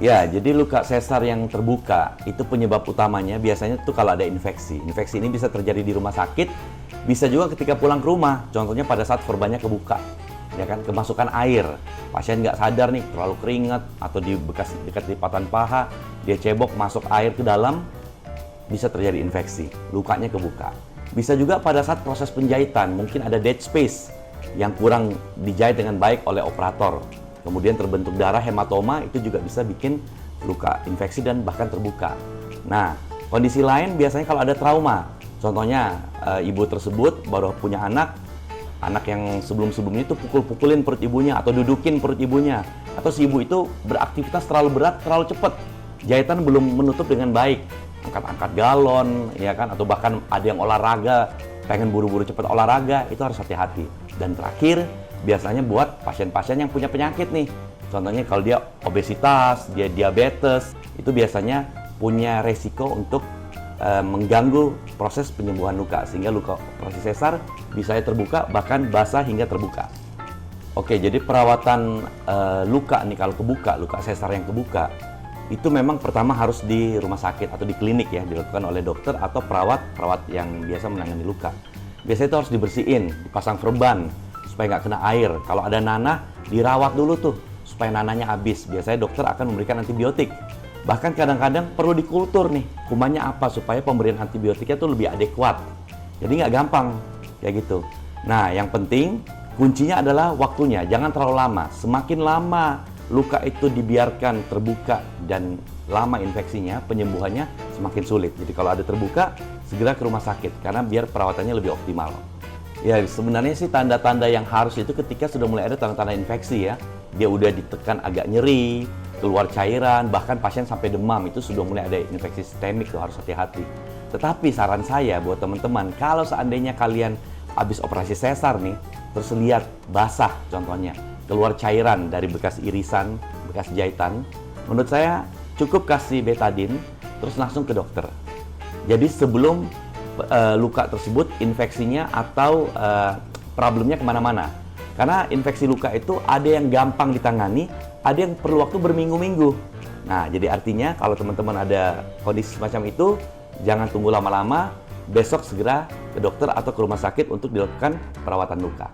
Ya, jadi luka sesar yang terbuka itu penyebab utamanya biasanya tuh kalau ada infeksi. Infeksi ini bisa terjadi di rumah sakit, bisa juga ketika pulang ke rumah. Contohnya pada saat korbannya kebuka, ya kan, kemasukan air. Pasien nggak sadar nih, terlalu keringat atau di bekas dekat lipatan paha, dia cebok masuk air ke dalam, bisa terjadi infeksi. Lukanya kebuka. Bisa juga pada saat proses penjahitan, mungkin ada dead space yang kurang dijahit dengan baik oleh operator. Kemudian terbentuk darah, hematoma, itu juga bisa bikin luka infeksi dan bahkan terbuka. Nah, kondisi lain biasanya kalau ada trauma. Contohnya, ibu tersebut baru punya anak yang sebelum-sebelumnya itu pukul-pukulin perut ibunya atau dudukin perut ibunya. Atau si ibu itu beraktivitas terlalu berat, terlalu cepat. Jahitan belum menutup dengan baik. Angkat-angkat galon, ya kan? Atau bahkan ada yang olahraga, pengen buru-buru cepat olahraga, itu harus hati-hati. Dan terakhir, biasanya buat pasien-pasien yang punya penyakit nih. Contohnya kalau dia obesitas, dia diabetes, itu biasanya punya resiko untuk mengganggu proses penyembuhan luka. Sehingga luka operasi sesar bisa terbuka, bahkan basah hingga terbuka. Oke, jadi perawatan luka nih kalau kebuka, luka sesar yang kebuka, itu memang pertama harus di rumah sakit atau di klinik ya, dilakukan oleh dokter atau perawat yang biasa menangani luka. Biasanya itu harus dibersihin, dipasang perban, supaya nggak kena air. Kalau ada nanah, dirawat dulu tuh, supaya nanahnya habis. Biasanya dokter akan memberikan antibiotik. Bahkan kadang-kadang perlu dikultur nih, kumannya apa, supaya pemberian antibiotiknya tuh lebih adekuat. Jadi nggak gampang, kayak gitu. Nah, yang penting, kuncinya adalah waktunya, jangan terlalu lama. Semakin lama luka itu dibiarkan terbuka dan lama infeksinya, penyembuhannya semakin sulit. Jadi kalau ada terbuka, segera ke rumah sakit, karena biar perawatannya lebih optimal. Ya, sebenarnya sih tanda-tanda yang harus itu ketika sudah mulai ada tanda-tanda infeksi ya. Dia udah ditekan agak nyeri, keluar cairan, bahkan pasien sampai demam, itu sudah mulai ada infeksi sistemik, tuh harus hati-hati. Tetapi saran saya buat teman-teman, kalau seandainya kalian habis operasi sesar nih, terus lihat basah contohnya, keluar cairan dari bekas irisan, bekas jahitan, menurut saya cukup kasih betadine, terus langsung ke dokter. Jadi sebelum luka tersebut, infeksinya atau problemnya kemana-mana. Karena infeksi luka itu ada yang gampang ditangani, ada yang perlu waktu berminggu-minggu. Nah, jadi artinya kalau teman-teman ada kondisi semacam itu, jangan tunggu lama-lama, besok segera ke dokter atau ke rumah sakit untuk dilakukan perawatan luka.